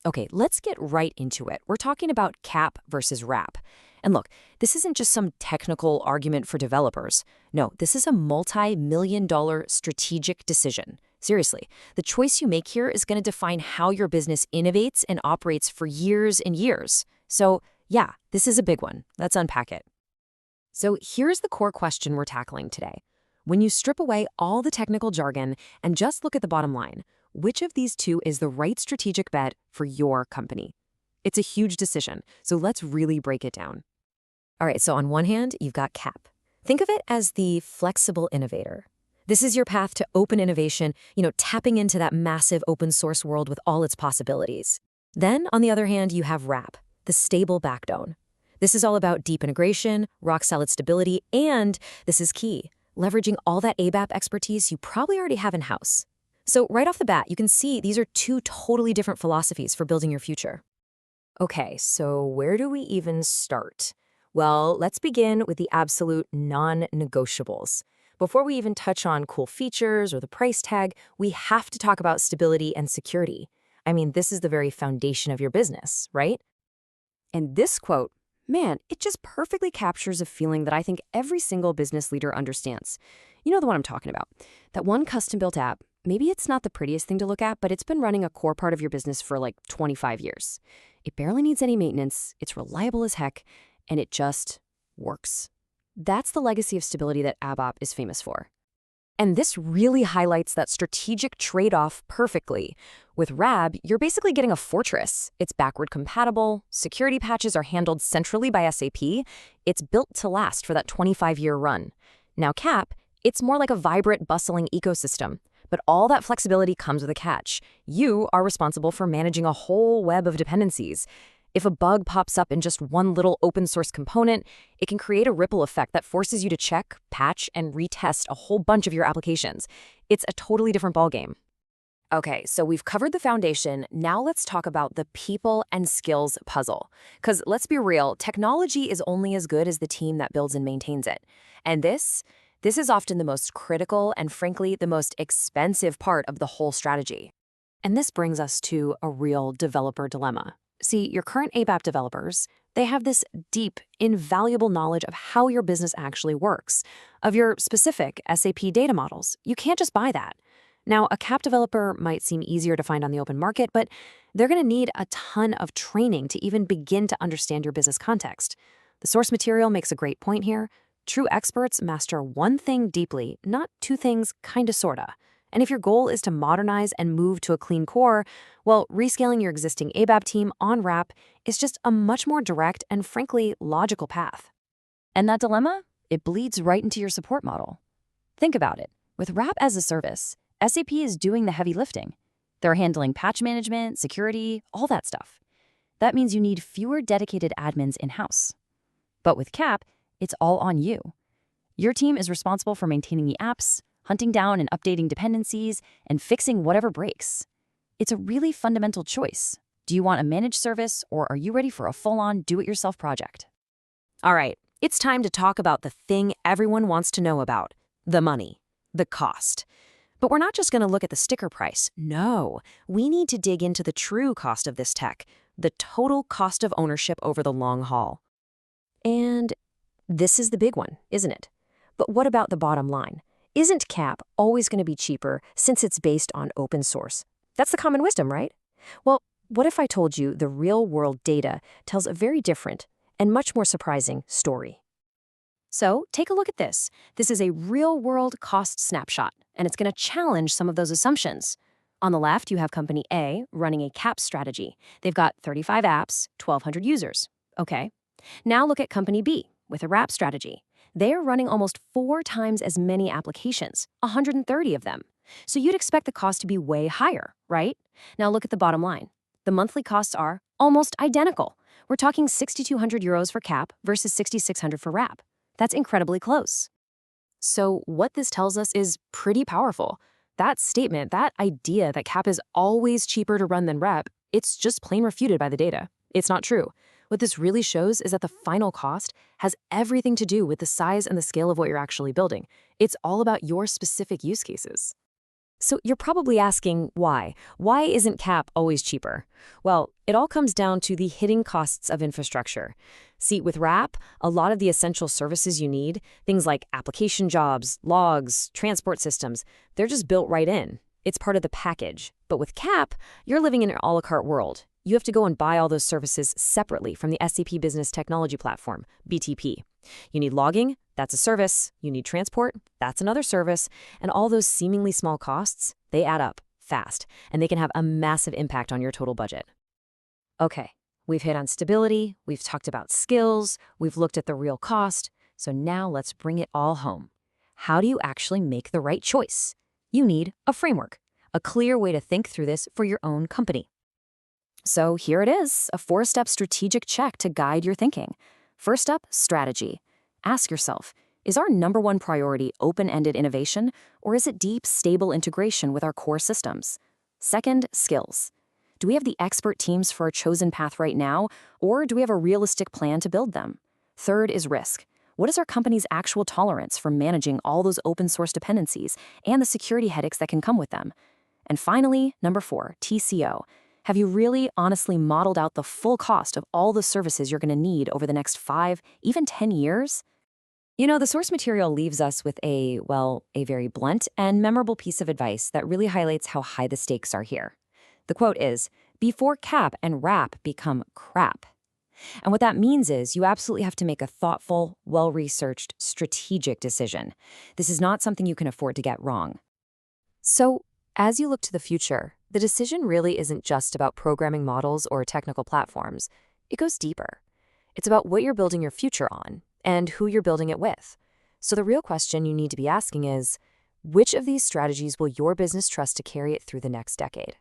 Okay, let's get right into it. We're talking about CAP versus RAP. And look, this isn't just some technical argument for developers. No, this is a multi-million-dollar strategic decision. Seriously, the choice you make here is going to define how your business innovates and operates for years and years. So, yeah, this is a big one. Let's unpack it. So here's the core question we're tackling today. When you strip away all the technical jargon and just look at the bottom line, which of these two is the right strategic bet for your company? It's a huge decision, so let's really break it down. All right, so on one hand, you've got CAP. Think of it as the flexible innovator. This is your path to open innovation, tapping into that massive open source world with all its possibilities. Then, on the other hand, you have RAP, the stable backbone. This is all about deep integration, rock-solid stability, and, this is key, leveraging all that ABAP expertise you probably already have in-house. So right off the bat, you can see these are two totally different philosophies for building your future. Okay, so where do we even start? Well, let's begin with the absolute non-negotiables. Before we even touch on cool features or the price tag, we have to talk about stability and security. I mean, this is the very foundation of your business, right? And this quote, man, it just perfectly captures a feeling that I think every single business leader understands. You know the one I'm talking about. That one custom-built app, maybe it's not the prettiest thing to look at, but it's been running a core part of your business for like 25 years. It barely needs any maintenance, it's reliable as heck, and it just works. That's the legacy of stability that ABAP is famous for. And this really highlights that strategic trade-off perfectly. With RAB, you're basically getting a fortress. It's backward compatible, security patches are handled centrally by SAP, it's built to last for that 25-year run. Now CAP, it's more like a vibrant, bustling ecosystem. But all that flexibility comes with a catch. You are responsible for managing a whole web of dependencies. If a bug pops up in just one little open source component, it can create a ripple effect that forces you to check, patch, and retest a whole bunch of your applications. It's a totally different ballgame. Okay, so we've covered the foundation. Now let's talk about the people and skills puzzle. Because let's be real, technology is only as good as the team that builds and maintains it. And this is often the most critical and frankly the most expensive part of the whole strategy. And this brings us to a real developer dilemma. See, your current ABAP developers, they have this deep, invaluable knowledge of how your business actually works, of your specific SAP data models. You can't just buy that. Now, a CAP developer might seem easier to find on the open market, but they're going to need a ton of training to even begin to understand your business context. The source material makes a great point here. True experts master one thing deeply, not two things kinda sorta. And if your goal is to modernize and move to a clean core, well, rescaling your existing ABAP team on RAP is just a much more direct and frankly logical path. And that dilemma, it bleeds right into your support model. Think about it. With RAP as a service, SAP is doing the heavy lifting. They're handling patch management, security, all that stuff. That means you need fewer dedicated admins in-house. But with CAP, it's all on you. Your team is responsible for maintaining the apps, hunting down and updating dependencies, and fixing whatever breaks. It's a really fundamental choice. Do you want a managed service, or are you ready for a full-on do-it-yourself project? All right, it's time to talk about the thing everyone wants to know about, the money, the cost. But we're not just going to look at the sticker price. No, we need to dig into the true cost of this tech, the total cost of ownership over the long haul. And this is the big one, isn't it? But what about the bottom line? Isn't CAP always going to be cheaper since it's based on open source? That's the common wisdom, right? Well, what if I told you the real-world data tells a very different and much more surprising story? So take a look at this. This is a real-world cost snapshot, and it's going to challenge some of those assumptions. On the left, you have Company A running a CAP strategy. They've got 35 apps, 1,200 users. Okay. Now look at Company B with a RAP strategy. They're running almost 4 times as many applications, 130 of them. So you'd expect the cost to be way higher, right? Now look at the bottom line. The monthly costs are almost identical. We're talking 6,200 euros for CAP versus 6,600 for RAP. That's incredibly close. So what this tells us is pretty powerful. That statement, that idea that CAP is always cheaper to run than RAP, it's just plain refuted by the data. It's not true. What this really shows is that the final cost has everything to do with the size and the scale of what you're actually building. It's all about your specific use cases. So you're probably asking why? Why isn't CAP always cheaper? Well, it all comes down to the hidden costs of infrastructure. See, with RAP, a lot of the essential services you need, things like application jobs, logs, transport systems, they're just built right in. It's part of the package. But with CAP, you're living in an a la carte world. You have to go and buy all those services separately from the SAP Business Technology Platform, BTP. You need logging, that's a service. You need transport, that's another service. And all those seemingly small costs, they add up fast, and they can have a massive impact on your total budget. Okay, we've hit on stability, we've talked about skills, we've looked at the real cost, so now let's bring it all home. How do you actually make the right choice? You need a framework, a clear way to think through this for your own company. So here it is, a 4-step strategic check to guide your thinking. First up, strategy. Ask yourself, is our number one priority open-ended innovation, or is it deep, stable integration with our core systems? Second, skills. Do we have the expert teams for our chosen path right now, or do we have a realistic plan to build them? Third is risk. What is our company's actual tolerance for managing all those open-source dependencies and the security headaches that can come with them? And finally, number 4, TCO. Have you really honestly modeled out the full cost of all the services you're going to need over the next 5, even 10 years? You know, the source material leaves us with a very blunt and memorable piece of advice that really highlights how high the stakes are here. The quote is, "Before CAP and RAP become crap." And what that means is you absolutely have to make a thoughtful, well-researched, strategic decision. This is not something you can afford to get wrong. So, as you look to the future, the decision really isn't just about programming models or technical platforms. It goes deeper. It's about what you're building your future on and who you're building it with. So the real question you need to be asking is, which of these strategies will your business trust to carry it through the next decade?